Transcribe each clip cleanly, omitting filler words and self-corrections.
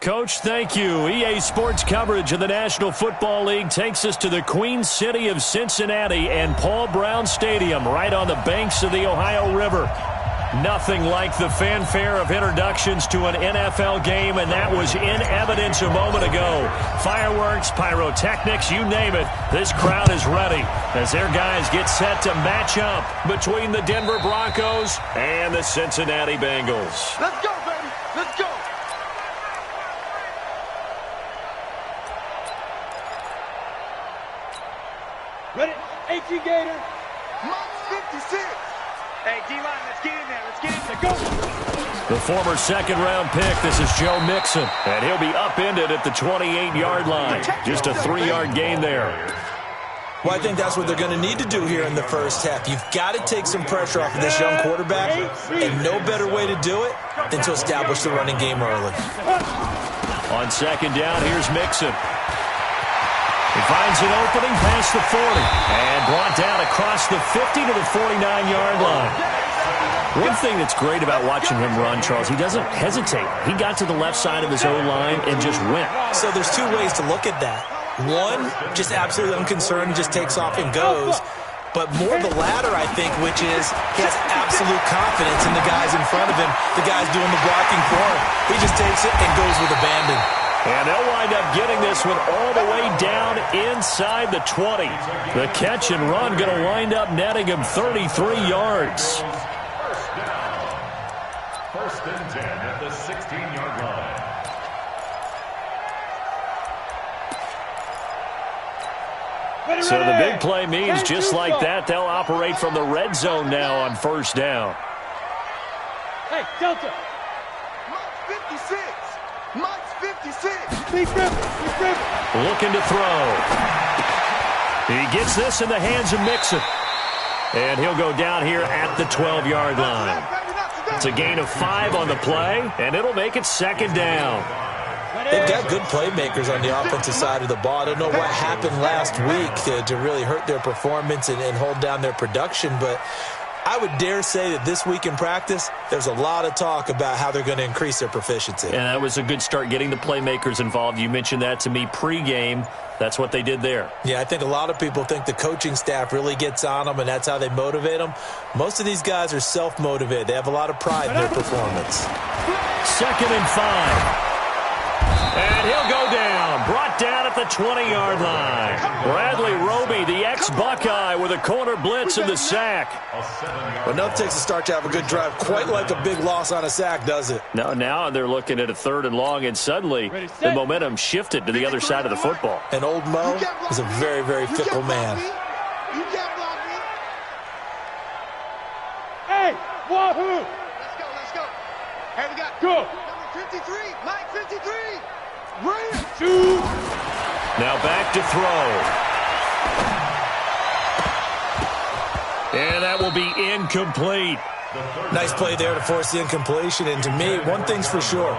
Coach, thank you. EA Sports coverage of the National Football League takes us to the Queen City of Cincinnati and Paul Brown Stadium right on the banks of the Ohio River. Nothing like the fanfare of introductions to an NFL game, and that was in evidence a moment ago. Fireworks, pyrotechnics, you name it. This crowd is ready as their guys get set to match up between the Denver Broncos and the Cincinnati Bengals. Let's go, baby. Let's go. Ready? AT Gator. Mark 56. Hey, D-line, let's get in there. Let's get in there. Go. The former second-round pick, this is Joe Mixon, and he'll be upended at the 28-yard line. Just a 3-yard gain there. Well, I think that's what they're going to need to do here in the first half. You've got to take some pressure off of this young quarterback, and no better way to do it than to establish the running game early. On second down, here's Mixon. He finds an opening past the 40 and brought down across the 50 to the 49-yard line. One thing that's great about watching him run, Charles, he doesn't hesitate. He got to the left side of his O-line and just went. So there's two ways to look at that. One, just absolutely unconcerned, just takes off and goes. But more the latter, I think, which is he has absolute confidence in the guys in front of him, the guys doing the blocking for him. He just takes it and goes with abandon. And they'll wind up getting this one all the way down inside the 20. The catch and run going to wind up netting him 33 yards. First and 10 at the 16-yard line. So the big play means just like that, they'll operate from the red zone now on first down. Hey, Delta. Mark 56. Mark 56. Looking to throw. He gets this in the hands of Mixon. And he'll go down here at the 12-yard line. It's a gain of 5 on the play, and it'll make it second down. They've got good playmakers on the offensive side of the ball. I don't know what happened last week to really hurt their performance and hold down their production, but I would dare say that this week in practice, there's a lot of talk about how they're going to increase their proficiency. And that was a good start getting the playmakers involved. You mentioned that to me pregame. That's what they did there. Yeah, I think a lot of people think the coaching staff really gets on them, and that's how they motivate them. Most of these guys are self-motivated. They have a lot of pride in their performance. Second and 5. And he'll go down. Brought down at the 20-yard line. Bradley Roby, the ex-Buckeye, with a corner blitz and the sack. But nothing takes a start to have a good drive. Quite like a big loss on a sack, does it? Now they're looking at a 3rd and long, and suddenly the momentum shifted to the other side of the football. And old Mo is a very, very fickle man. You can't block me. Hey, wahoo! Let's go. Hey, we got Go. number 53, Mike 53. Right. 2. Now back to throw. And that will be incomplete. Nice play there to force the incompletion. And to me, one thing's for sure.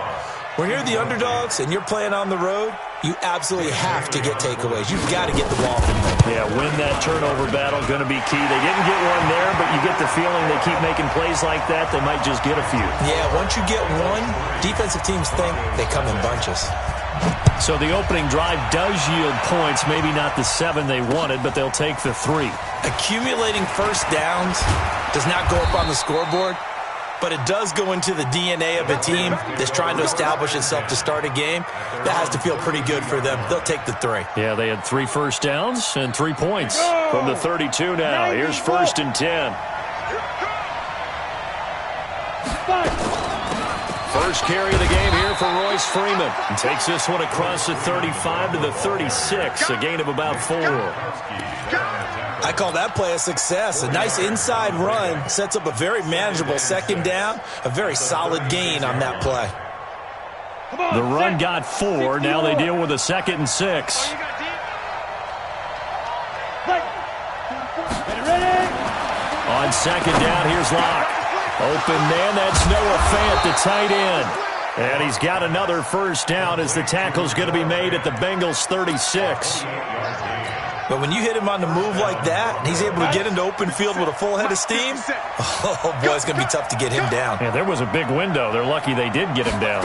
When you're the underdogs and you're playing on the road, you absolutely have to get takeaways. You've got to get the ball from them. Yeah, win that turnover battle, going to be key. They didn't get one there, but you get the feeling they keep making plays like that, they might just get a few. Yeah, once you get one, defensive teams think they come in bunches. So the opening drive does yield points, maybe not the 7 they wanted, but they'll take the 3. Accumulating first downs does not go up on the scoreboard, but it does go into the DNA of a team that's trying to establish itself to start a game. That has to feel pretty good for them. They'll take the 3. Yeah, they had 3 first downs and 3 points from the 32 now. Here's 1st and 10. First carry of the game here for Royce Freeman. He takes this one across the 35 to the 36, a gain of about 4. I call that play a success. A nice inside run sets up a very manageable second down, a very solid gain on that play. The run got 4. Now they deal with a 2nd and 6. On second down, here's Locke. Open man, that's Noah Fant, the tight end. And he's got another first down as the tackle's going to be made at the Bengals' 36. But when you hit him on the move like that, and he's able to get into open field with a full head of steam, oh boy, it's going to be tough to get him down. Yeah, there was a big window. They're lucky they did get him down.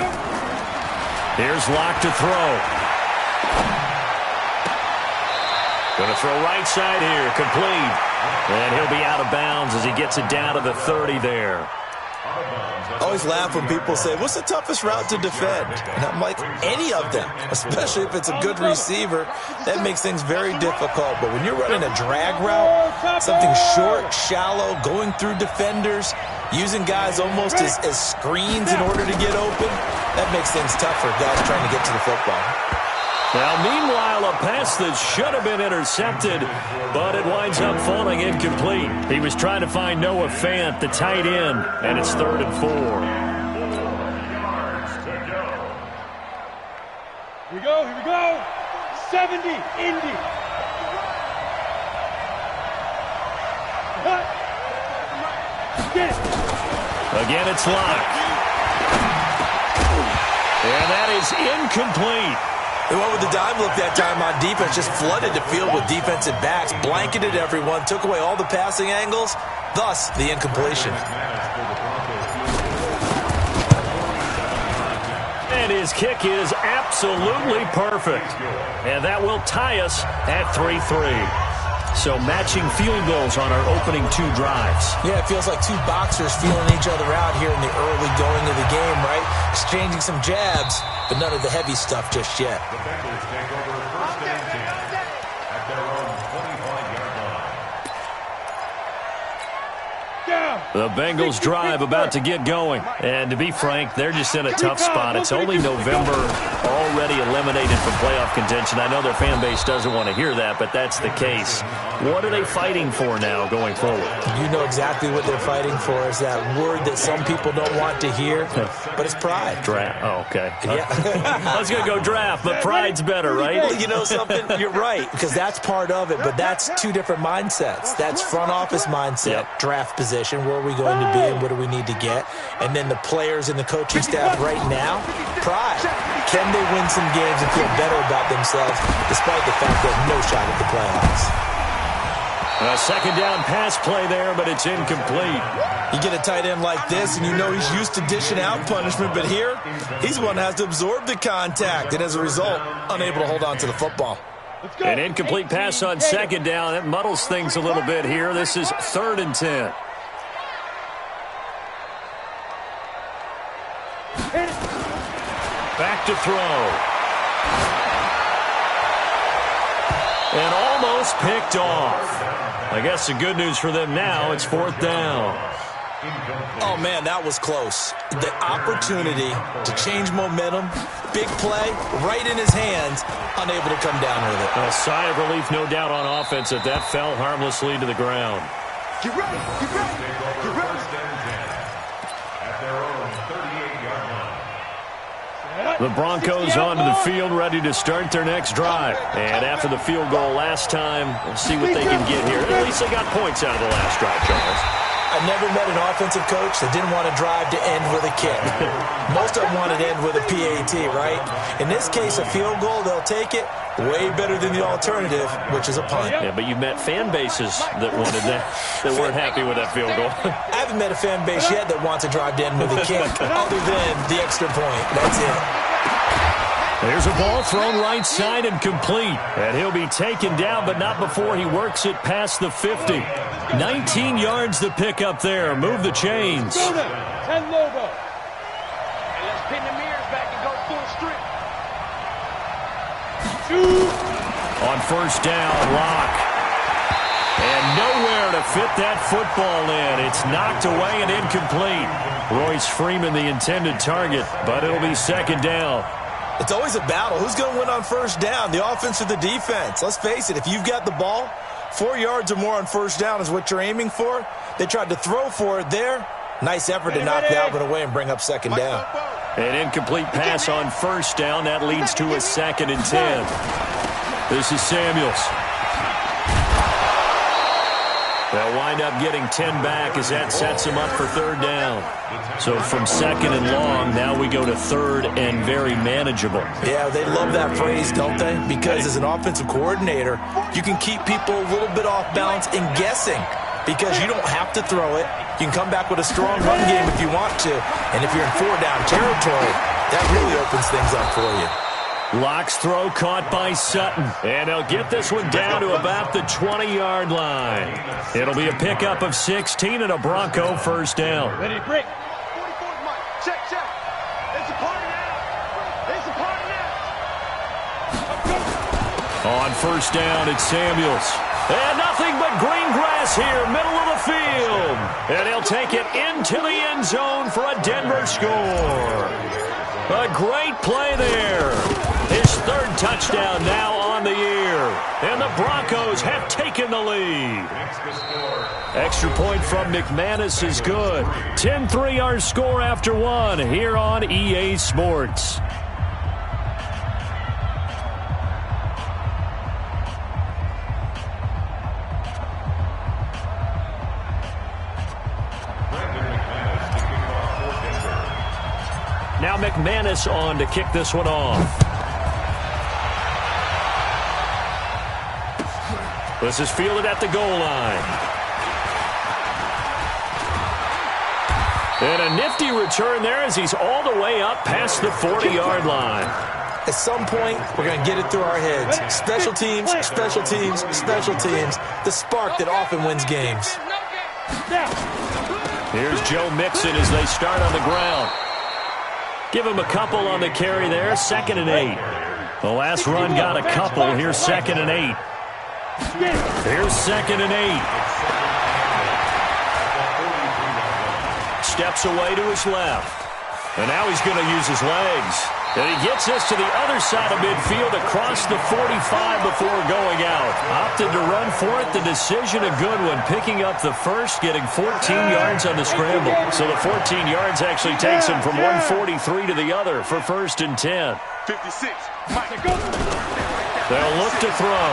Here's Locke to throw. Going to throw right side here, complete. And he'll be out of bounds as he gets it down to the 30 there. I always laugh when people say, what's the toughest route to defend? And I'm like, any of them, especially if it's a good receiver. That makes things very difficult. But when you're running a drag route, something short, shallow, going through defenders, using guys almost as screens in order to get open, that makes things tough for guys trying to get to the football. Now, meanwhile, a pass that should have been intercepted, but it winds up falling incomplete. He was trying to find Noah Fant, the tight end, and it's 3rd and 4. Here we go, here we go. 70, Indy. Get it. Again, it's Locke. And that is incomplete. They went with the dime look that time on defense, just flooded the field with defensive backs, blanketed everyone, took away all the passing angles, thus the incompletion. And his kick is absolutely perfect. And that will tie us at 3-3. So matching field goals on our opening 2 drives. Yeah, it feels like 2 boxers feeling each other out here in the early going of the game, right? Exchanging some jabs, but none of the heavy stuff just yet. The Bengals take over 1st and 10 at their own 25-yard line. The Bengals drive about to get going. And to be frank, they're just in a tough spot. It's only November, already eliminated from playoff contention. I know their fan base doesn't want to hear that, but that's the case. What are they fighting for now going forward? You know exactly what they're fighting for. Is that word that some people don't want to hear, but it's pride. Draft. Oh, okay. Yeah. I was going to go draft, but pride's better, right? Well, you know something? You're right, because that's part of it, but that's 2 different mindsets. That's front office mindset, draft position, where are we going to be and what do we need to get? And then the players and the coaching staff right now, pride. Can they win some games and feel better about themselves despite the fact they have no shot at the playoffs? A 2nd down pass play there, but it's incomplete. You get a tight end like this, and you know he's used to dishing out punishment, but here, he's the one that has to absorb the contact, and as a result, unable to hold on to the football. An incomplete pass on 2nd down. That muddles things a little bit here. This is 3rd and 10. Back to throw. And almost picked off. I guess the good news for them now, it's 4th down. Oh, man, that was close. The opportunity to change momentum, big play, right in his hands, unable to come down with it. A sigh of relief, no doubt, on offense if that fell harmlessly to the ground. Get ready, get ready, get ready. 1st and 10 at their own 38-yard line. The Broncos onto the field, ready to start their next drive. And after the field goal last time, we'll see what they can get here. At least they got points out of the last drive, Charles. I've never met an offensive coach that didn't want to drive to end with a kick. Most of them want to end with a PAT, right? In this case, a field goal, they'll take it. Way better than the alternative, which is a punt. Yeah, but you've met fan bases that wanted that, that weren't happy with that field goal. I haven't met a fan base yet that wants to drive to end with a kick, other than the extra point. That's it. There's a ball thrown right side and complete. And he'll be taken down, but not before he works it past the 50. 19 yards to pick up there. Move the chains. 10 logo. And let's pin the mirrors back and go full strip. On 1st down, Locke. And nowhere to fit that football in. It's knocked away and incomplete. Royce Freeman, the intended target, but it'll be 2nd down. It's always a battle. Who's going to win on 1st down, the offense or the defense? Let's face it, if you've got the ball, 4 yards or more on 1st down is what you're aiming for. They tried to throw for it there. Nice effort to knock Dalvin away and bring up 2nd down. An incomplete pass on 1st down. That leads to a 2nd and 10. This is Samuels. They'll wind up getting 10 back as that sets them up for 3rd down. So from 2nd and long, now we go to 3rd and very manageable. Yeah, they love that phrase, don't they? Because as an offensive coordinator, you can keep people a little bit off balance and guessing because you don't have to throw it. You can come back with a strong run game if you want to. And if you're in 4-down territory, That really opens things up for you. Locke's throw caught by Sutton. And he'll get this one down to about the 20-yard line. It'll be a pickup of 16 and a Bronco first down. Ready to break. 44's Mike. Check. It's a party now. It's a party now. On first down, it's Samuels. And nothing but green grass here, middle of the field. And he'll take it into the end zone for a Denver score. A great play there. His third touchdown now on the year. And the Broncos have taken the lead. Extra point from McManus is good. 10-3 our score after one here on EA Sports. Now McManus on to kick this one off. This is fielded at the goal line. And a nifty return there as he's all the way up past the 40-yard line. At some point, we're going to get it through our heads. Special teams, special teams, special teams. The spark that often wins games. Here's Joe Mixon as they start on the ground. Give him a couple on the carry there, 2nd and 8. The last run got a couple. Here's 2nd and 8. Here's 2nd and 8. Steps away to his left. And now he's going to use his legs. And he gets this to the other side of midfield across the 45 before going out. Opted to run for it. The decision a good one. Picking up the first, getting 14 yards on the scramble. So the 14 yards actually takes him from 143 to the other for 1st and 10. 56. They'll look to throw.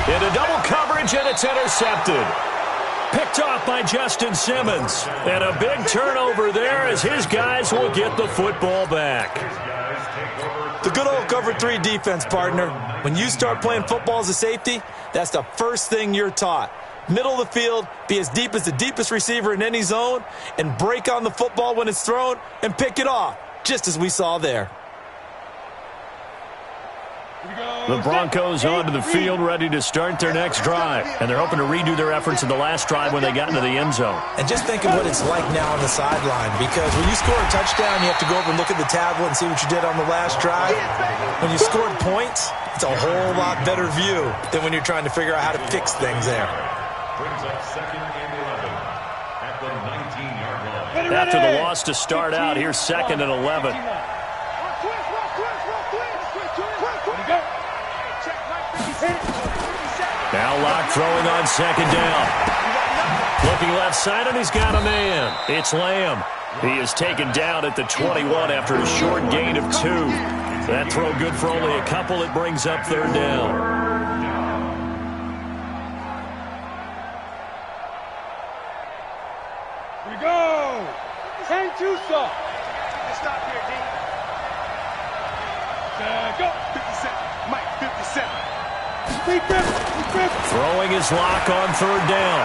Into double coverage, and it's intercepted. Picked off by Justin Simmons. And a big turnover there as his guys will get the football back. The good old cover 3 defense, partner. When you start playing football as a safety, that's the first thing you're taught. Middle of the field, be as deep as the deepest receiver in any zone, and break on the football when it's thrown and pick it off, just as we saw there. The Broncos onto the field, ready to start their next drive. And they're hoping to redo their efforts in the last drive when they got into the end zone. And just think of what it's like now on the sideline, because when you score a touchdown, you have to go over and look at the tablet and see what you did on the last drive. When you scored points, it's a whole lot better view than when you're trying to figure out how to fix things there. Brings up 2nd and 11 at the 19-yard line. After the loss to start out, here's 2nd and 11. Now Locke throwing on 2nd down. Looking left side, and he's got a man. It's Lamb. He is taken down at the 21 after a short gain of 2. That throw good for only a couple. It brings up 3rd down. Here we go. 10-2 stop. Stop here, D. Go. 57. Mike, 57. Throwing his Lock on 3rd down.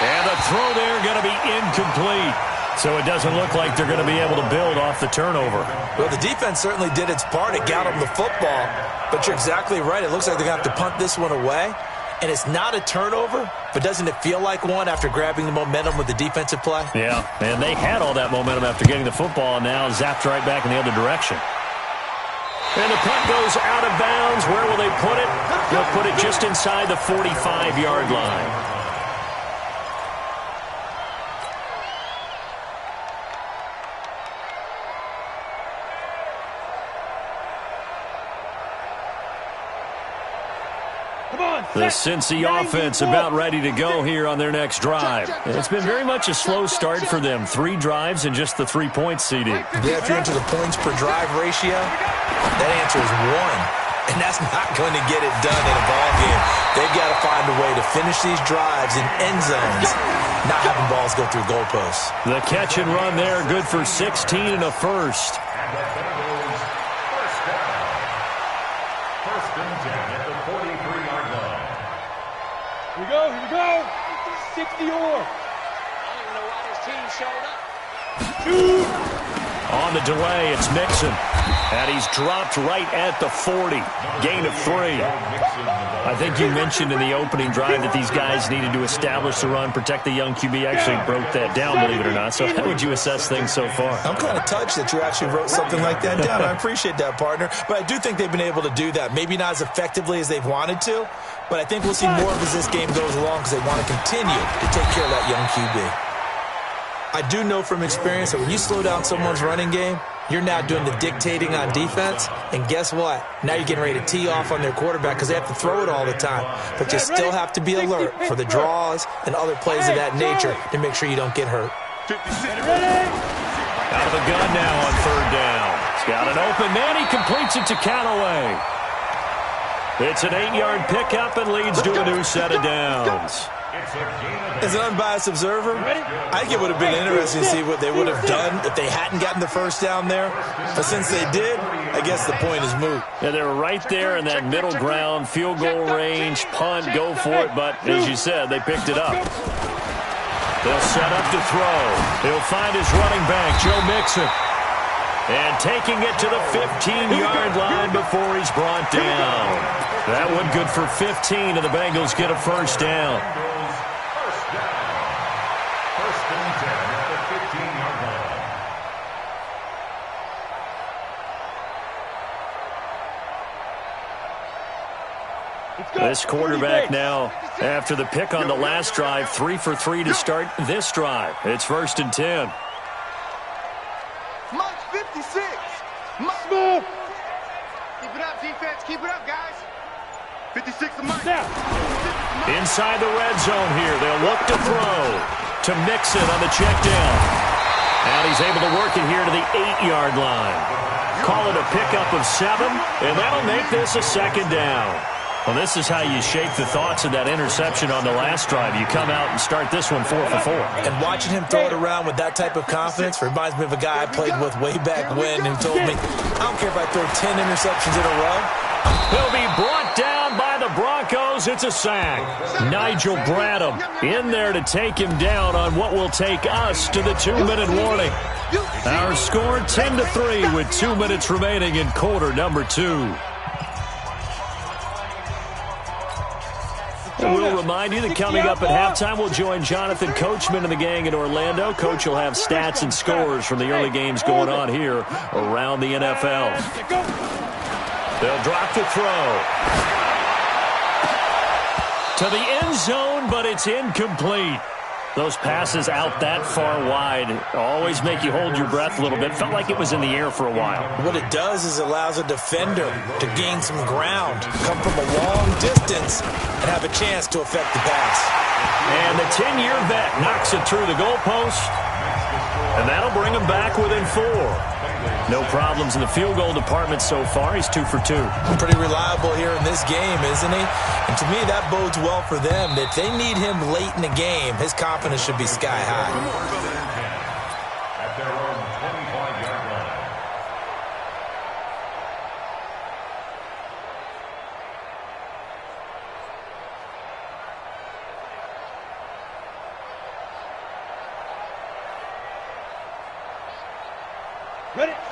And the throw there going to be incomplete. So it doesn't look like they're going to be able to build off the turnover. Well, the defense certainly did its part. It got them the football. But you're exactly right. It looks like they're going to have to punt this one away. And it's not a turnover, but doesn't it feel like one after grabbing the momentum with the defensive play? Yeah, and they had all that momentum after getting the football, and now zapped right back in the other direction. And the punt goes out of bounds. Where will they put it? They'll put it just inside the 45-yard line. The Cincy offense about ready to go here on their next drive. It's been very much a slow start for them. 3 drives and just the 3 points, CD. Yeah, if you're into the points per drive ratio, that answer is 1. And that's not going to get it done in a ball game. They've got to find a way to finish these drives in end zones, not having balls go through goalposts. The catch and run there, good for 16 and a first. First and 10 at the 43-yard line. Here we go. 60 or. I don't even know why this team showed up. On the delay, it's Mixon. And he's dropped right at the 40. Gain of 3. I think you mentioned in the opening drive that these guys needed to establish the run, protect the young QB. Actually broke that down, believe it or not. So how would you assess things so far? I'm kind of touched that you actually wrote something like that down. I appreciate that, partner. But I do think they've been able to do that. Maybe not as effectively as they've wanted to, but I think we'll see more of as this game goes along because they want to continue to take care of that young QB. I do know from experience that when you slow down someone's running game, you're now doing the dictating on defense, and guess what? Now you're getting ready to tee off on their quarterback because they have to throw it all the time. But you still have to be alert for the draws and other plays of that nature to make sure you don't get hurt. Out of the gun now on 3rd down. He's got an open man. He completes it to Callaway. It's an 8-yard pickup and leads to a new set of downs. As an unbiased observer, I think it would have been interesting to see what they would have done if they hadn't gotten the first down there. But since they did, I guess the point is moot. Yeah, they were right there in that middle ground, field goal range, punt, go for it. But as you said, they picked it up. They'll set up to throw. He'll find his running back, Joe Mixon. And taking it to the 15-yard line before he's brought down. That one good for 15, and the Bengals get a first down. This quarterback now, after the pick on the last drive, 3 for 3 to start this drive. It's 1st and 10. Mark 56. Move. Keep it up, defense. Keep it up, guys. 56 to Mark. Inside the red zone here. They'll look to throw to Mixon on the check down. And he's able to work it here to the 8-yard line. Call it a pickup of 7, and that'll make this a 2nd down. Well, this is how you shake the thoughts of that interception on the last drive. You come out and start this one 4 for 4. And watching him throw it around with that type of confidence reminds me of a guy I played with way back when who told me, I don't care if I throw 10 interceptions in a row. He'll be brought down by the Broncos. It's a sack. Nigel Bradham in there to take him down on what will take us to the 2-minute warning. Our score 10-3 with 2 minutes remaining in quarter number 2. And we'll remind you that coming up at halftime, we'll join Jonathan Coachman and the gang in Orlando. Coach will have stats and scores from the early games going on here around the NFL. They'll drop the throw to the end zone, but it's incomplete. Those passes out that far wide always make you hold your breath a little bit. Felt like it was in the air for a while. What it does is it allows a defender to gain some ground, come from a long distance, and have a chance to affect the pass. And the 10-year vet knocks it through the goalpost, and that'll bring him back within 4. No problems in the field goal department so far. He's 2 for 2. Pretty reliable here in this game, isn't he? And to me, that bodes well for them. If they need him late in the game, his confidence should be sky high. At their own 25-yard line.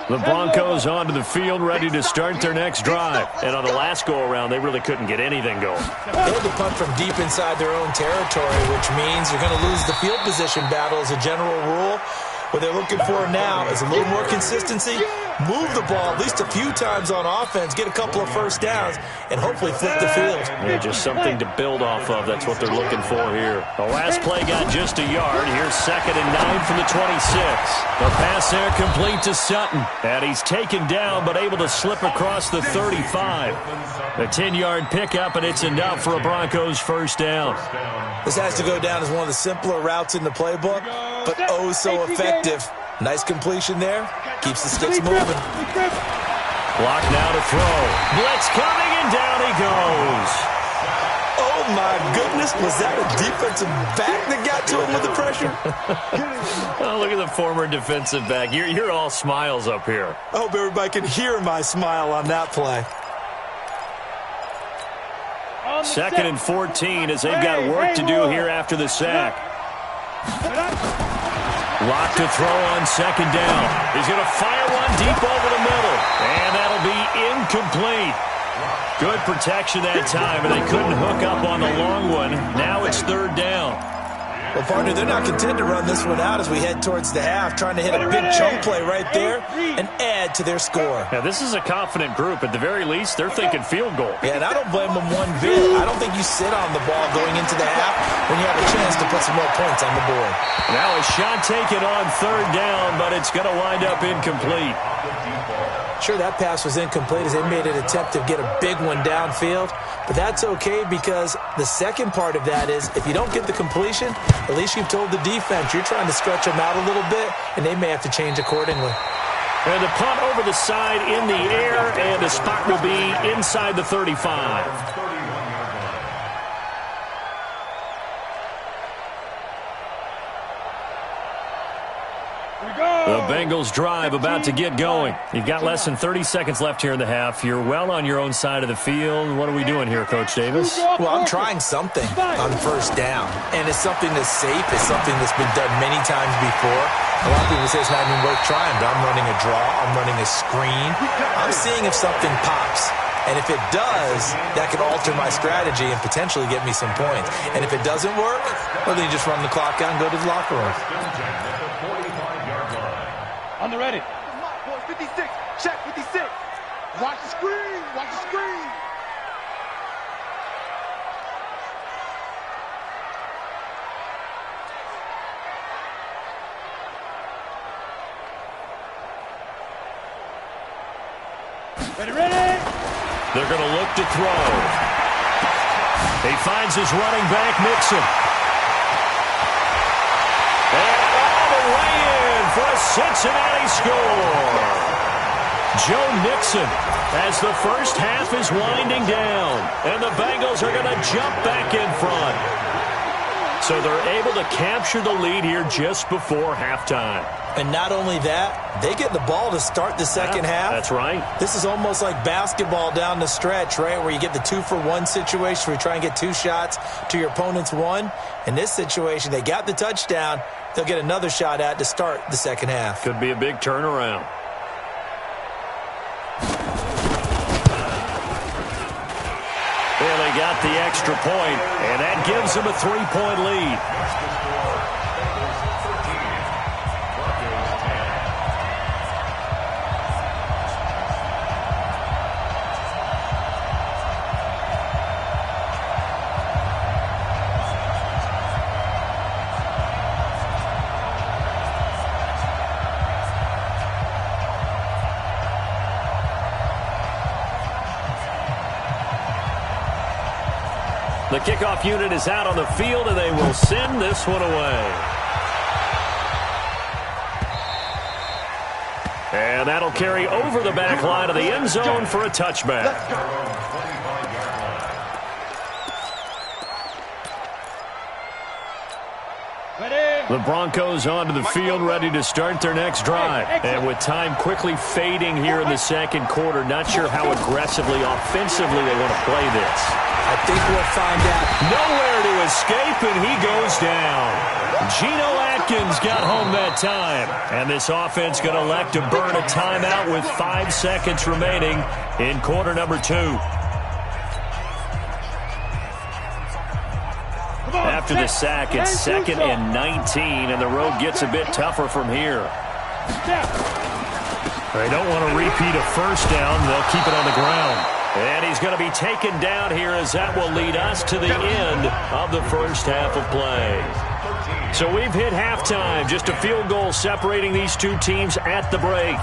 The Broncos onto the field, ready to start their next drive. And on the last go-around, they really couldn't get anything going. They had to punt from deep inside their own territory, which means you're going to lose the field position battle as a general rule. What they're looking for now is a little more consistency, move the ball at least a few times on offense, get a couple of first downs, and hopefully flip the field. Yeah, just something to build off of. That's what they're looking for here. The last play got just a yard. Here's 2nd and 9 from the 26. The pass there complete to Sutton. And he's taken down but able to slip across the 35. The 10-yard pickup, and it's enough for a Broncos first down. This has to go down as one of the simpler routes in the playbook, but oh so effective. Nice completion there. Keeps the sticks moving. Block now to throw. Blitz coming, and down he goes. Oh, my goodness. Was that a defensive back that got to him with the pressure? Oh, look at the former defensive back. You're all smiles up here. I hope everybody can hear my smile on that play. 2nd and 14 as they've got work to do here after the sack. Locked to throw on second down. He's going to fire one deep over the middle. And that'll be incomplete. Good protection that time, and they couldn't hook up on the long one. Now it's third down. Well, partner, they're not content to run this one out as we head towards the half, trying to hit a big chunk play right there and add to their score. Now, this is a confident group. At the very least, they're thinking field goal. Yeah, and I don't blame them one bit. I don't think you sit on the ball going into the half when you have a chance to put some more points on the board. Now a shot taken on third down, but it's going to wind up incomplete. Sure, that pass was incomplete as they made an attempt to get a big one downfield, but that's okay because the second part of that is if you don't get the completion, at least you've told the defense you're trying to stretch them out a little bit, and they may have to change accordingly. And the punt over the side in the air, and the spot will be inside the 35. The Bengals drive about to get going. You've got less than 30 seconds left here in the half. You're well on your own side of the field. What are we doing here, Coach Davis? Well, I'm trying something on first down, and it's something that's safe. It's something that's been done many times before. A lot of people say it's not even worth trying, but I'm running a draw. I'm running a screen. I'm seeing if something pops. And if it does, that could alter my strategy and potentially get me some points. And if it doesn't work, well, then you just run the clock out and go to the locker room. On the ready. Come on, boys. 56. Check 56. Watch the screen. Watch the screen. Ready, ready. They're going to look to throw. He finds his running back, Mixon. And all the way in for a Cincinnati score. Joe Mixon as the first half is winding down. And the Bengals are going to jump back in front. So they're able to capture the lead here just before halftime. And not only that, they get the ball to start the second half. That's right. This is almost like basketball down the stretch, right, where you get the 2-for-1 situation where you try and get 2 shots to your opponent's 1. In this situation, they got the touchdown. They'll get another shot at to start the second half. Could be a big turnaround. Well, they got the extra point, and that gives them a 3-point lead. The kickoff unit is out on the field, and they will send this one away. And that'll carry over the back line of the end zone for a touchback. The Broncos onto the field, ready to start their next drive. And with time quickly fading here in the second quarter, not sure how aggressively, offensively they want to play this. I think we'll find out. Nowhere to escape, and he goes down. Geno Atkins got home that time. And this offense going to elect to burn a timeout with 5 seconds remaining in quarter number 2. After the sack, it's 2nd and 19, and the road gets a bit tougher from here. They don't want to repeat a first down. They'll keep it on the ground. And he's going to be taken down here as that will lead us to the end of the first half of play. So we've hit halftime, just a field goal separating these two teams at the break.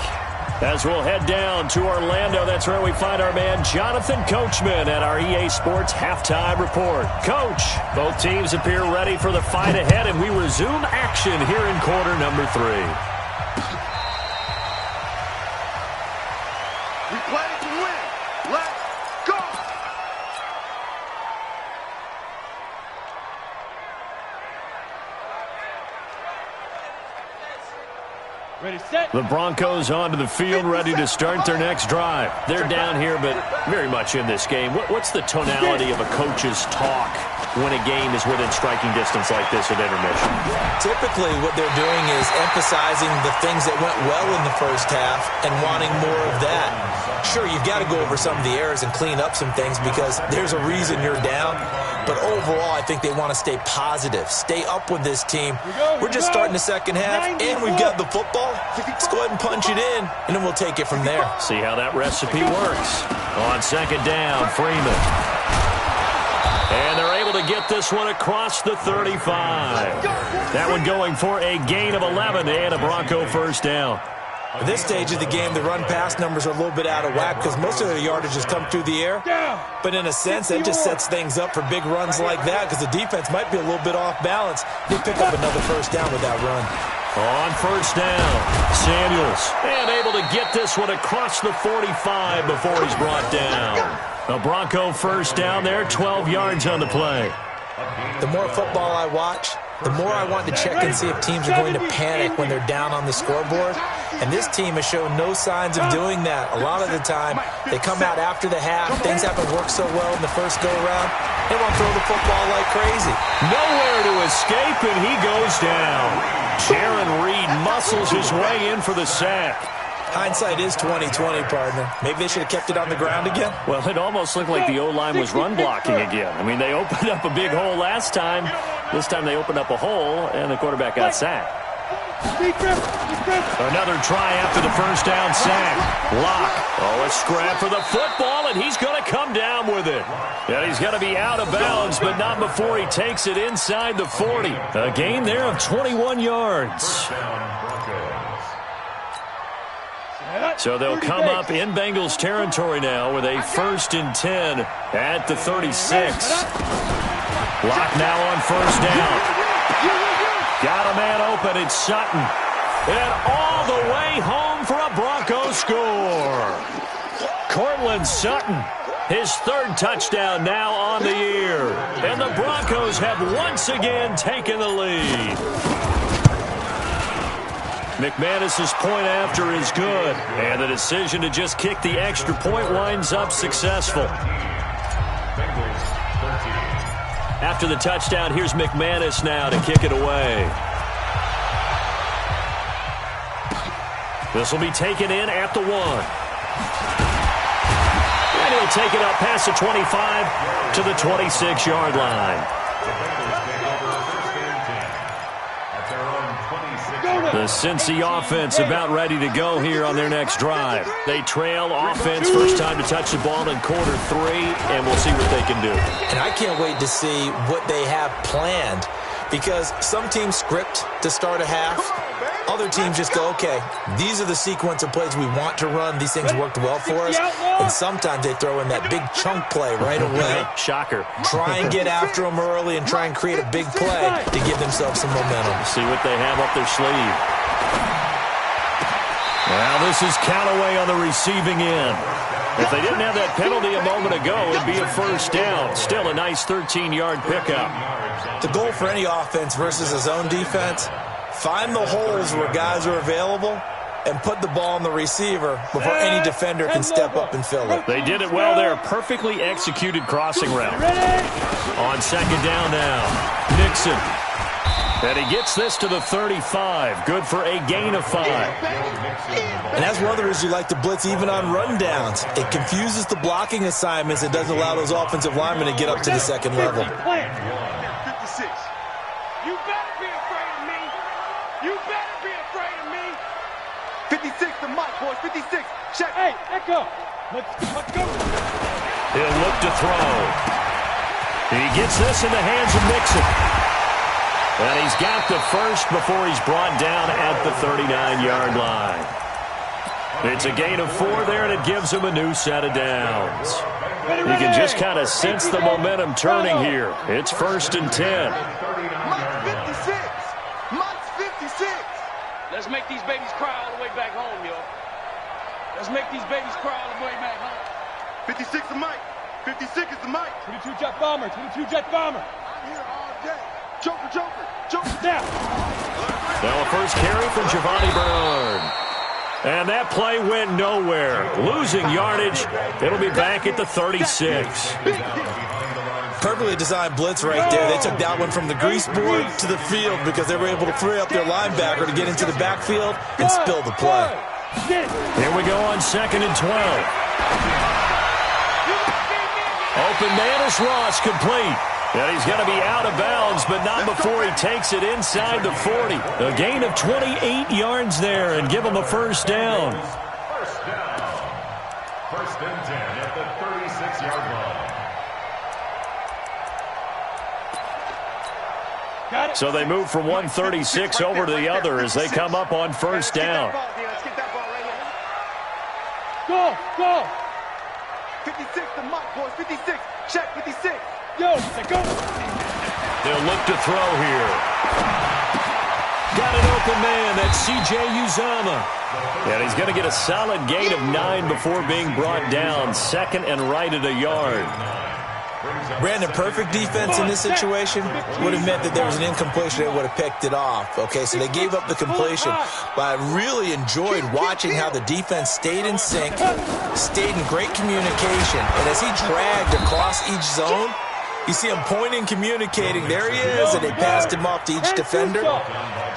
As we'll head down to Orlando, that's where we find our man Jonathan Coachman at our EA Sports Halftime Report. Coach, both teams appear ready for the fight ahead, and we resume action here in quarter number 3. We play to win. Let's go. Ready, set. The Broncos onto the field, ready to start their next drive. They're down here, but very much in this game. What's the tonality of a coach's talk when a game is within striking distance like this at intermission? Typically, what they're doing is emphasizing the things that went well in the first half and wanting more of that. Sure, you've got to go over some of the errors and clean up some things because there's a reason you're down. But overall, I think they want to stay positive, stay up with this team. We're just starting the second half, and we've got the football. Let's go ahead and punch it in, and then we'll take it from there. See how that recipe works. On second down, Freeman. And they're able to get this one across the 35. That one going for a gain of 11 and a Bronco first down. At this stage of the game, the run-pass numbers are a little bit out of whack because most of their yardage has come through the air. But in a sense, that just sets things up for big runs like that because the defense might be a little bit off balance. They pick up another first down with that run. On first down, Samuels. And able to get this one across the 45 before he's brought down. A Bronco first down there, 12 yards on the play. The more football I watch, the more I want to check and see if teams are going to panic when they're down on the scoreboard. And this team has shown no signs of doing that. A lot of the time, they come out after the half. Things haven't worked so well in the first go-around. They want to throw the football like crazy. Nowhere to escape, and he goes down. Jaron Reed muscles his way in for the sack. Hindsight is 20/20, partner. Maybe they should have kept it on the ground again. Well, it almost looked like the O-line was run blocking again. I mean, they opened up a big hole last time. This time they opened up a hole, and the quarterback got sacked. Another try after the first down sack. Lock. Oh, a scrap for the football, and he's going to come down with it. And he's going to be out of bounds, but not before he takes it inside the 40. A gain there of 21 yards. So they'll come up in Bengals territory now with a 1st and 10 at the 36. Lock now on first down. Got a man open. It's Sutton. And all the way home for a Bronco score. Cortland Sutton, his 3rd touchdown now on the year. And the Broncos have once again taken the lead. McManus's point after is good, and the decision to just kick the extra point winds up successful. After the touchdown, here's McManus now to kick it away. This will be taken in at the 1. And he'll take it up past the 25 to the 26-yard line. The Cincy offense about ready to go here on their next drive. They trail offense, first time to touch the ball in quarter 3, and we'll see what they can do. And I can't wait to see what they have planned because some teams script to start a half. Other teams just go, okay, these are the sequence of plays we want to run. These things worked well for us. And sometimes they throw in that big chunk play right away. Shocker. Try and get after them early and try and create a big play to give themselves some momentum. See what they have up their sleeve. Now this is Callaway on the receiving end. If they didn't have that penalty a moment ago, it'd be a first down. Still a nice 13-yard pickup. The goal for any offense versus a zone defense, find the holes where guys are available and put the ball on the receiver before any defender can step up and fill it. They did it well there. Perfectly executed crossing route. On second down now, Nixon. And he gets this to the 35. Good for a gain of 5. And that's one of the reasons you like to blitz even on rundowns. It confuses the blocking assignments. It doesn't allow those offensive linemen to get up to the second level. 56. You better be afraid of me. You better be afraid of me. 56 to Mike, boys. 56. Check. Hey, Echo. Let's go. He'll look to throw. He gets this in the hands of Nixon. And he's got the first before he's brought down at the 39-yard line. It's a gain of 4 there, and it gives him a new set of downs. You can just kind of sense the momentum turning here. It's 1st and 10. Mike's 56. Mike's 56. Let's make these babies cry all the way back home, yo. Let's make these babies cry all the way back home. 56 to Mike. 56 is to Mike. 22 jet bomber. 22 jet bomber. I'm here all day. Joker, Joker, Joker. Now. Now a first carry from Giovanni Bernard. And that play went nowhere. Losing yardage. It'll be back at the 36. Perfectly designed blitz right there. They took that one from the grease board to the field because they were able to free up their linebacker to get into the backfield and spill the play. Here we go on 2nd and 12. Open man is Ross, complete. And he's going to be out of bounds, but not before he takes it inside the 40. A gain of 28 yards there and give him a first down. First down. 1st and 10 at the 36-yard line. So they move from 136 over to the other as they come up on first down. Go, go. 56 to Mike, boys. 56. Check 56. Yo, go. They'll look to throw here. Got an open man. That's C.J. Uzomah. And he's going to get a solid gain of 9 before being brought down. 2nd and right at a yard. Brandon, perfect defense in this situation would have meant that there was an incompletion that would have picked it off. Okay, so they gave up the completion. But I really enjoyed watching how the defense stayed in sync, stayed in great communication. And as he dragged across each zone, you see him pointing, communicating. There he is, and they passed him off to each defender.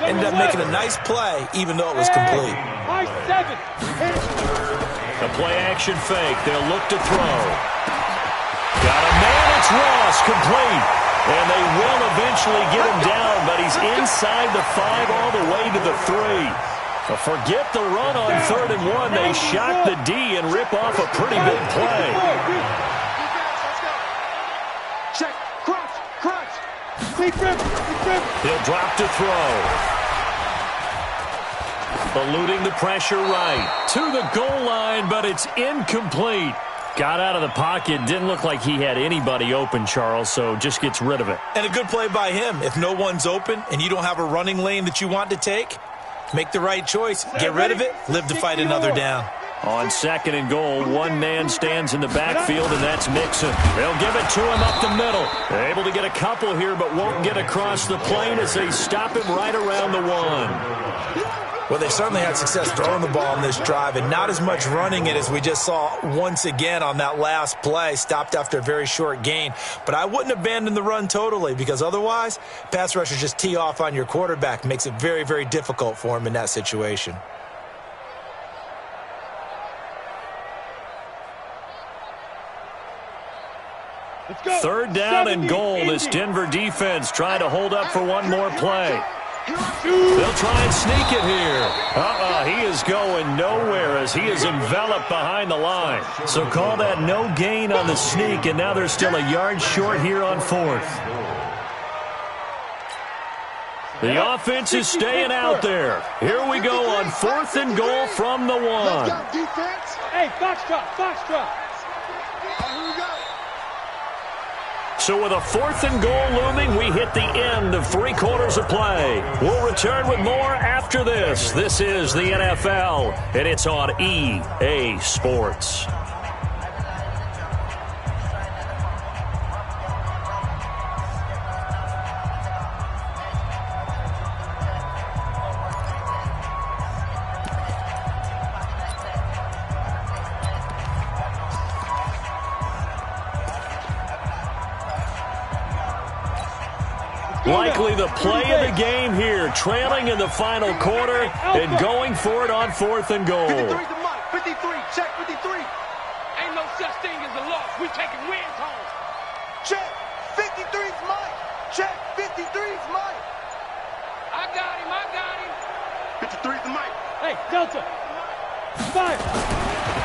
Ended up making a nice play, even though it was complete. A play-action fake. They'll look to throw. Got a man, it's Ross, complete. And they will eventually get him down, but he's inside the 5 all the way to the 3. But forget the run on 3rd and 1. They shock the D and rip off a pretty big play. Check, crunch, crunch. He'll drop to throw. Eluding the pressure right. To the goal line, but it's incomplete. Got out of the pocket. Didn't look like he had anybody open, Charles, so just gets rid of it. And a good play by him. If no one's open and you don't have a running lane that you want to take, make the right choice. Get rid of it. Live to fight another down. On 2nd and goal, one man stands in the backfield, and that's Mixon. They'll give it to him up the middle. They're able to get a couple here, but won't get across the plane as they stop him right around the 1. Well, they certainly had success throwing the ball in this drive and not as much running it as we just saw once again on that last play, stopped after a very short gain. But I wouldn't abandon the run totally because otherwise, pass rushers just tee off on your quarterback. Makes it very, very difficult for him in that situation. Third down and goal. This Denver defense trying to hold up for one more play. They'll try and sneak it here. He is going nowhere as he is enveloped behind the line. So call that no gain on the sneak, and now they're still a yard short here on 4th. The offense is staying out there. Here we go on 4th and goal from the 1. Hey, foxtrot, foxtrot. So with a 4th and goal looming, we hit the end of 3 quarters of play. We'll return with more after this. This is the NFL, and it's on EA Sports. Likely the play of the game here, trailing in the final quarter and going for it on 4th and goal. 53 to Mike. 53. Check 53. Ain't no such thing as a loss. We taking wins home. Check. 53's Mike. Check. 53's Mike. I got him. 53's the Mike. Hey, Delta. 5.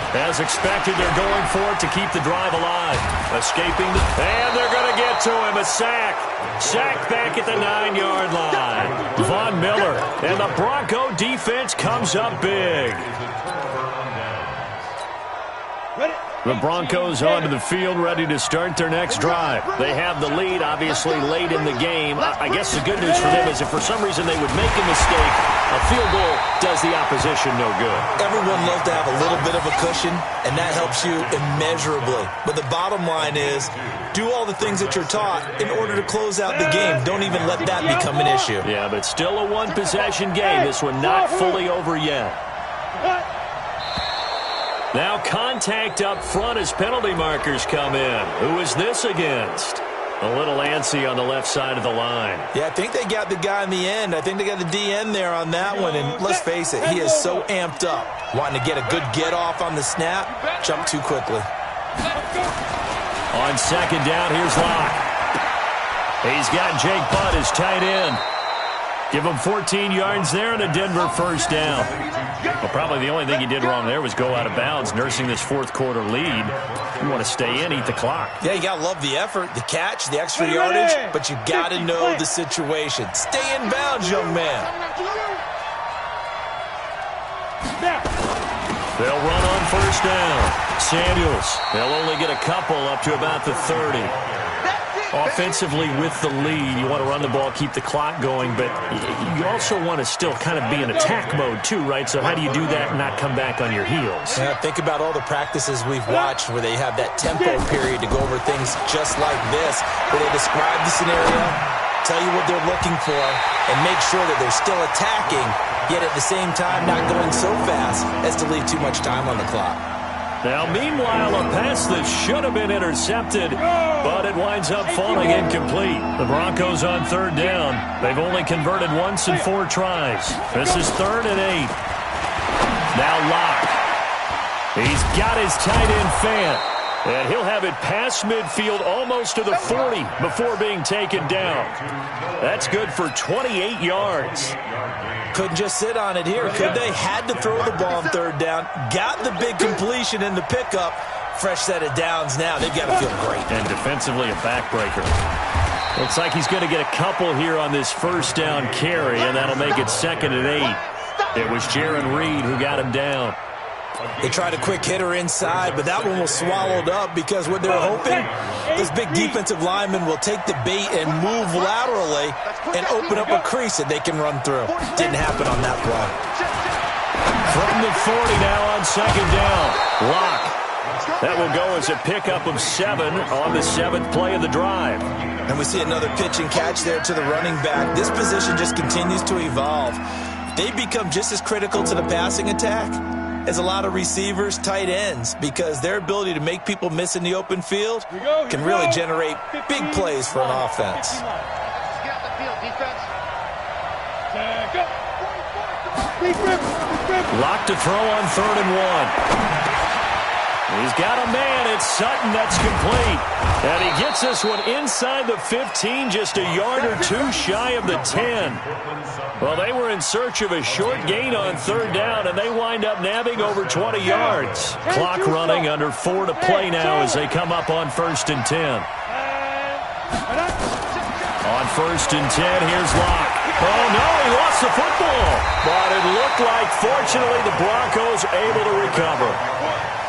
As expected, they're going for it to keep the drive alive. Escaping, and they're going to get to him. A sack. Sack back at the 9-yard line. Von Miller, and the Bronco defense comes up big. Ready? The Broncos onto the field, ready to start their next drive. They have the lead, obviously, late in the game. I guess the good news for them is if for some reason they would make a mistake, a field goal does the opposition no good. Everyone loves to have a little bit of a cushion, and that helps you immeasurably. But the bottom line is, do all the things that you're taught in order to close out the game. Don't even let that become an issue. Yeah, but still a one-possession game. This one not fully over yet. Now contact up front as penalty markers come in. Who is this against? A little antsy on the left side of the line. Yeah, I think they got the guy in the end. I think they got the DN there on that one. And let's face it, he is so amped up. Wanting to get a good get-off on the snap, jump too quickly. On second down, here's Locke. He's got Jake Butt as tight end. Give him 14 yards there and a Denver first down. Well, probably the only thing he did wrong there was go out of bounds, nursing this fourth quarter lead. You want to stay in, eat the clock. Yeah, you got to love the effort, the catch, the extra yardage, but you got to know the situation. Stay in bounds, young man. They'll run on first down. Samuels, they'll only get a couple up to about the 30. Offensively with the lead, you want to run the ball, keep the clock going, but you also want to still kind of be in attack mode too, right? So how do you do that and not come back on your heels? Yeah, think about all the practices we've watched where they have that tempo period to go over things just like this, where they describe the scenario, tell you what they're looking for, and make sure that they're still attacking, yet at the same time not going so fast as to leave too much time on the clock. Now, meanwhile, a pass that should have been intercepted, but it winds up falling incomplete. The Broncos on third down. They've only converted once in 4 tries. This is 3rd and 8. Now Locke. He's got his tight end Fant, and he'll have it past midfield almost to the 40 before being taken down. That's good for 28 yards. Couldn't just sit on it here, could they? Had to throw the ball on third down. Got the big completion in the pickup. Fresh set of downs now. They've got to feel great. And defensively, a backbreaker. Looks like he's going to get a couple here on this first down carry, and that'll make it 2nd and 8. It was Jaron Reed who got him down. They tried a quick hitter inside, but that one was swallowed up because what they're hoping, this big defensive lineman will take the bait and move laterally and open up a crease that they can run through. Didn't happen on that play. From the 40 now on second down. Locke. That will go as a pickup of 7 on the 7th play of the drive. And we see another pitch and catch there to the running back. This position just continues to evolve. They become just as critical to the passing attack as a lot of receivers, tight ends, because their ability to make people miss in the open field can really generate big plays for an offense. Get out the field, defense. Locke to throw on 3rd and 1. He's got a man. It's Sutton. That's complete. And he gets this one inside the 15, just a yard or 2 shy of the 10. Well, they were in search of a short gain on 3rd down, and they wind up nabbing over 20 yards. Clock running, under 4 to play now as they come up on 1st and 10. On 1st and 10, here's Locke. Oh, no, he lost the football. But it looked like, fortunately, the Broncos able to recover.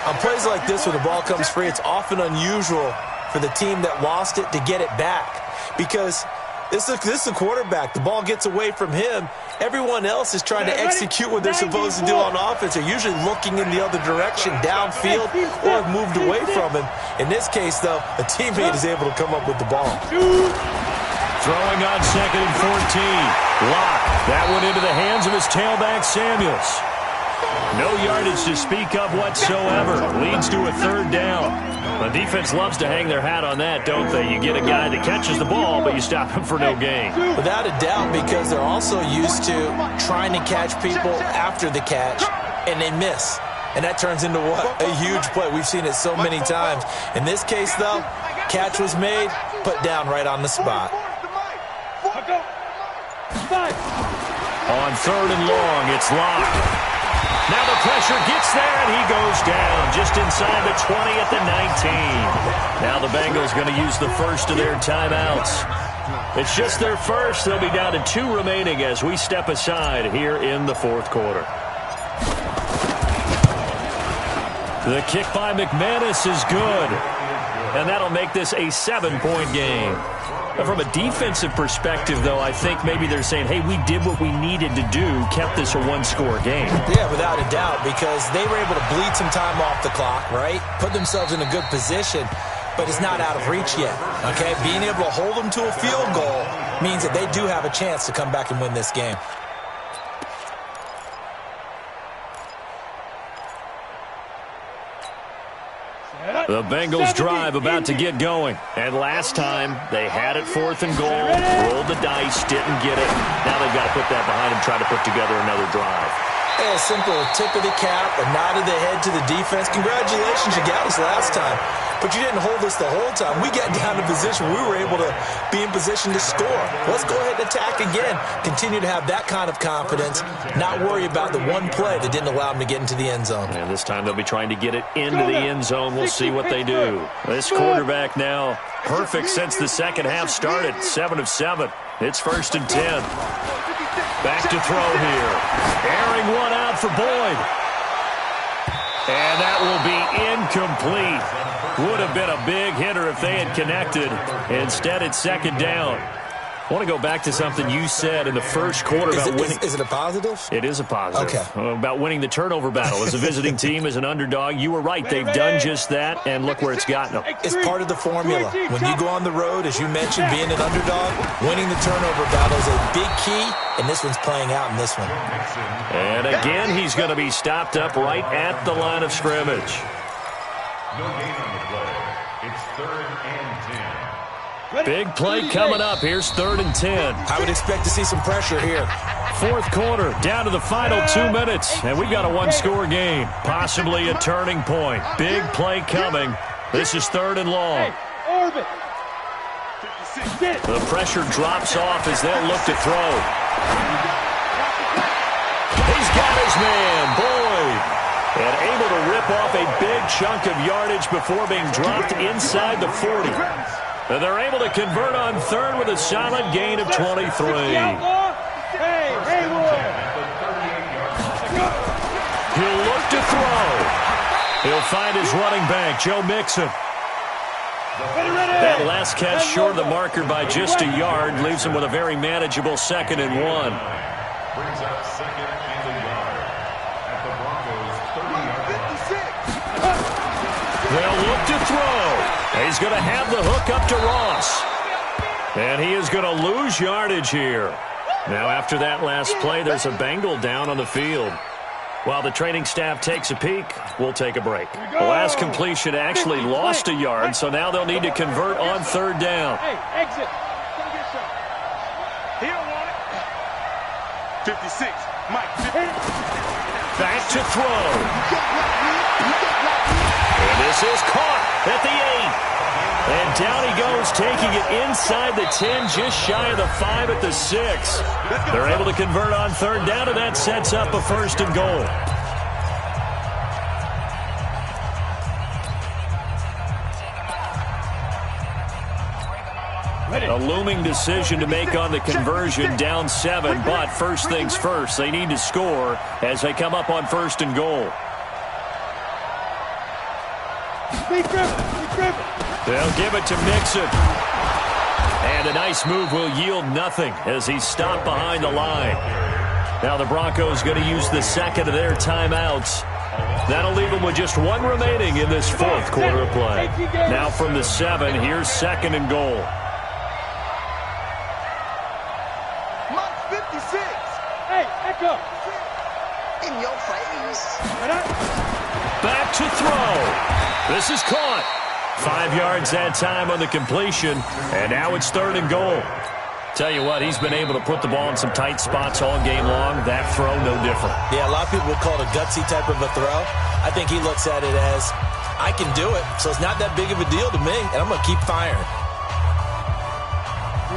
On plays like this where the ball comes free, it's often unusual for the team that lost it to get it back because this is a quarterback. The ball gets away from him. Everyone else is trying to execute what they're supposed to do on offense. They're usually looking in the other direction, downfield, or have moved away from him. In this case, though, a teammate is able to come up with the ball. Throwing on 2nd and 14. Locke. That one into the hands of his tailback, Samuels. No yardage to speak of whatsoever. Leads to a 3rd down. The defense loves to hang their hat on that, don't they? You get a guy that catches the ball, but you stop him for no gain. Without a doubt, because they're also used to trying to catch people after the catch, and they miss. And that turns into what? A huge play. We've seen it so many times. In this case, though, catch was made, put down right on the spot. On 3rd and long, it's Locke. Now the pressure gets there, and he goes down just inside the 20 at the 19. Now the Bengals going to use the first of their timeouts. It's just their first. They'll be down to 2 remaining as we step aside here in the 4th quarter. The kick by McManus is good. And that'll make this a 7-point game. Now, from a defensive perspective, though, I think maybe they're saying, hey, we did what we needed to do, kept this a one-score game. Yeah, without a doubt, because they were able to bleed some time off the clock, right? Put themselves in a good position, but it's not out of reach yet, okay? Being able to hold them to a field goal means that they do have a chance to come back and win this game. The Bengals drive about to get going. And last time, they had it 4th and goal, rolled the dice, didn't get it. Now they've got to put that behind them, try to put together another drive. A simple tip of the cap, a nod of the head to the defense. Congratulations, you got us last time. But you didn't hold us the whole time. We got down to position where we were able to be in position to score. Let's go ahead and attack again. Continue to have that kind of confidence, not worry about the one play that didn't allow them to get into the end zone. And this time they'll be trying to get it into the end zone. We'll see what they do. This quarterback now perfect since the second half started. 7 of 7. It's 1st and 10. Back to throw here. Airing one out for Boyd. And that will be incomplete. Would have been a big hitter if they had connected. Instead, it's 2nd down. I want to go back to something you said in the first quarter about winning. Is it a positive? It is a positive. Okay. About winning the turnover battle. As a visiting team, as an underdog, you were right. They've done just that, and look where it's gotten them. It's part of the formula. When you go on the road, as you mentioned, being an underdog, winning the turnover battle is a big key, and this one's playing out in this one. And again, he's going to be stopped up right at the line of scrimmage. No gain on the play. It's 3rd and 10. Big play coming up. Here's 3rd and 10. I would expect to see some pressure here. 4th quarter, down to the final 2 minutes, and we've got a one-score game. Possibly a turning point. Big play coming. This is 3rd and long. The pressure drops off as they'll look to throw. He's got his man, Boyd. And able to rip off a big chunk of yardage before being dropped inside the 40. And they're able to convert on 3rd with a solid gain of 23. He'll look to throw. He'll find his running back, Joe Mixon. That last catch short of the marker by just a yard leaves him with a very manageable 2nd and 1. Brings up 2nd and a yard at the Broncos' 30-yard line. They'll look to throw. He's going to have the hook up to Ross. And he is going to lose yardage here. Now, after that last play, there's a Bengal down on the field. While the training staff takes a peek, we'll take a break. The last completion actually lost a yard, so now they'll need to convert on 3rd down. Hey, exit. He don't want it. 56. Mike. Back to throw. And this is caught at the 8. And down he goes, taking it inside the 10, just shy of the 5 at the 6. They're able to convert on 3rd down, and that sets up a 1st and goal. A looming decision to make on the conversion, down 7, but first things first, they need to score as they come up on 1st and goal. They'll give it to Mixon. And a nice move will yield nothing as he's stopped behind the line. Now the Broncos going to use the 2nd of their timeouts. That'll leave them with just 1 remaining in this 4th quarter of play. Now from the 7, here's 2nd and goal. Mike 56. Hey, Echo. In your face. Back to throw. This is caught. 5 yards that time on the completion, and now it's 3rd and goal. Tell you what, he's been able to put the ball in some tight spots all game long. That throw, no different. Yeah, a lot of people would call it a gutsy type of a throw. I think he looks at it as, I can do it, so it's not that big of a deal to me, and I'm going to keep firing.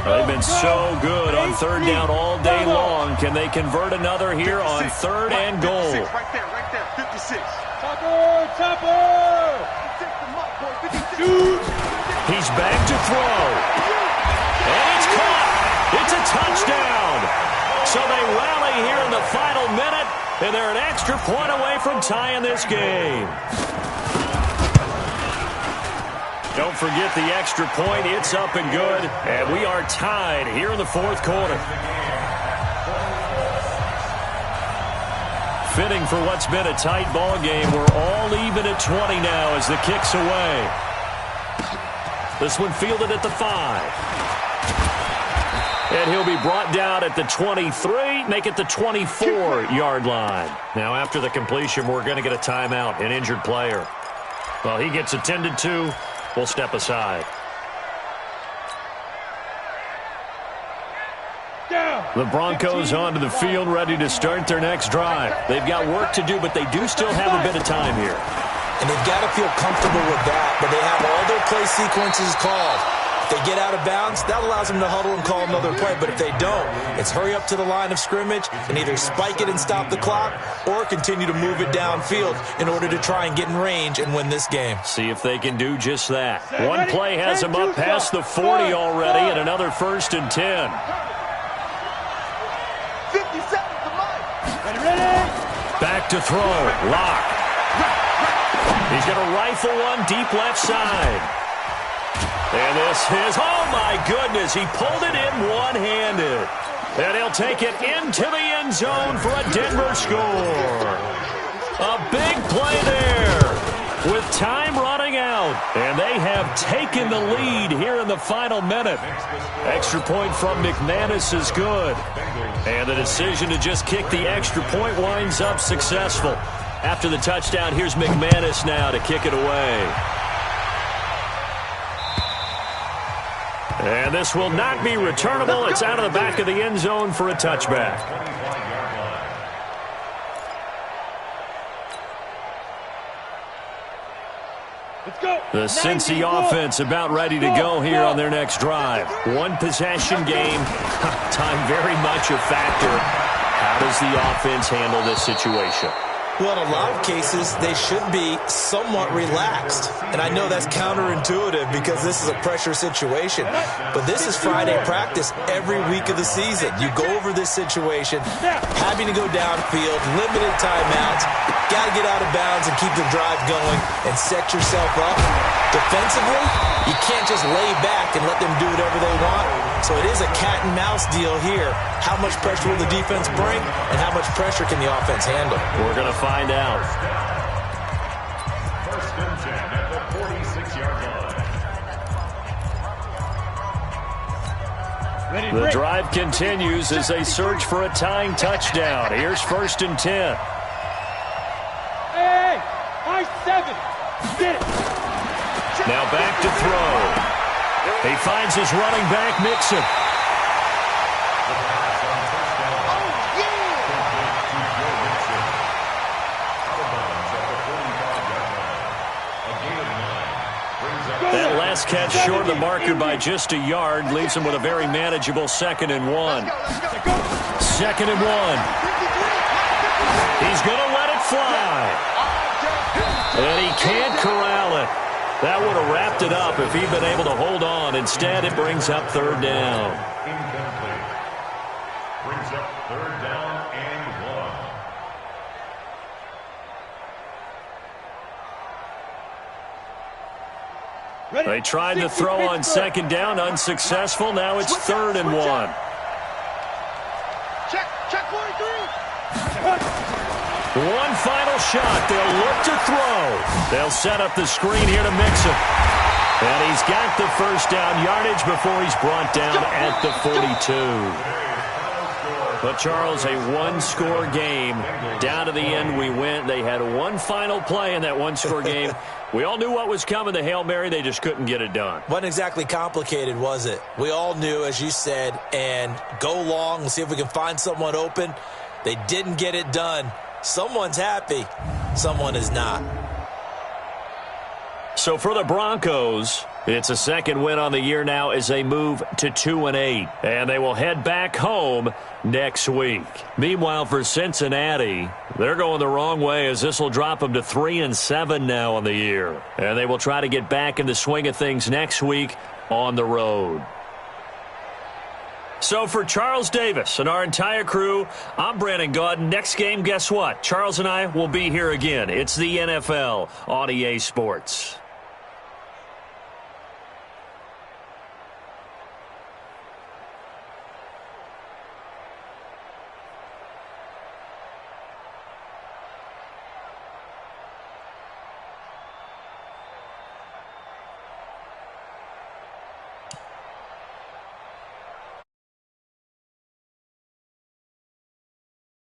They've been so good on 3rd down all day long. Can they convert another here on 3rd and goal? Right there, 56. Topper! He's back to throw. And it's caught. It's a touchdown. So they rally here in the final minute, and they're an extra point away from tying this game. Don't forget the extra point. It's up and good. And we are tied here in the fourth quarter. Fitting for what's been a tight ball game. We're all even at 20 now as the kick's away. This one fielded at the 5. And he'll be brought down at the 23, make it the 24-yard line. Now, after the completion, we're going to get a timeout, an injured player. Well, he gets attended to. We'll step aside. The Broncos onto the field, ready to start their next drive. They've got work to do, but they do still have a bit of time here. And they've got to feel comfortable with that, but they have all their play sequences called. If they get out of bounds, that allows them to huddle and call another play. But if they don't, it's hurry up to the line of scrimmage and either spike it and stop the clock or continue to move it downfield in order to try and get in range and win this game. See if they can do just that. One play has them up past the 40 already, and another 1st and 10. 50 seconds to Mike. Ready? Back to throw. Lock. He's going to rifle one deep left side. And this is, oh my goodness, he pulled it in one-handed. And he'll take it into the end zone for a Denver score. A big play there with time running out. And they have taken the lead here in the final minute. Extra point from McManus is good. And the decision to just kick the extra point winds up successful. After the touchdown, here's McManus now to kick it away. And this will not be returnable. It's out of the back of the end zone for a touchback. Let's go. The Cincy offense about ready to go here on their next drive. One possession game. Time very much a factor. How does the offense handle this situation? Well, in a lot of cases, they should be somewhat relaxed. And I know that's counterintuitive because this is a pressure situation. But this is Friday practice every week of the season. You go over this situation, having to go downfield, limited timeouts, got to get out of bounds and keep the drive going and set yourself up. Defensively, you can't just lay back and let them do whatever they want. So it is a cat and mouse deal here. How much pressure will the defense bring and how much pressure can the offense handle? We're going to find out. 1st and 10 at the 46-yard line. The drive continues as they search for a tying touchdown. Here's 1st and 10. Hey, I-7. Get it. Now back to throw. He finds his running back, Mixon. That last catch short of the marker by just a yard leaves him with a very manageable 2nd and 1. 2nd and 1. He's going to let it fly. And he can't corral it. That would have wrapped it up if he'd been able to hold on. Instead, it brings up 3rd down. Incomplete. Brings up 3rd down and 1. They tried to throw on 2nd down, unsuccessful. Now it's 3rd and 1. Check 43. One final shot. They'll look to throw. They'll set up the screen here to Mixon. And he's got the 1st down yardage before he's brought down at the 42. But, Charles, a one-score game. Down to the end we went. They had one final play in that one-score game. We all knew what was coming, the Hail Mary. They just couldn't get it done. Wasn't exactly complicated, was it? We all knew, as you said, and go long and see if we can find someone open. They didn't get it done. Someone's happy. Someone is not. So for the Broncos, it's a 2nd win on the year now as they move to 2-8. And they will head back home next week. Meanwhile, for Cincinnati, they're going the wrong way as this will drop them to 3-7 now on the year. And they will try to get back in the swing of things next week on the road. So for Charles Davis and our entire crew, I'm Brandon Gaudin. Next game, guess what? Charles and I will be here again. It's the NFL on EA Sports.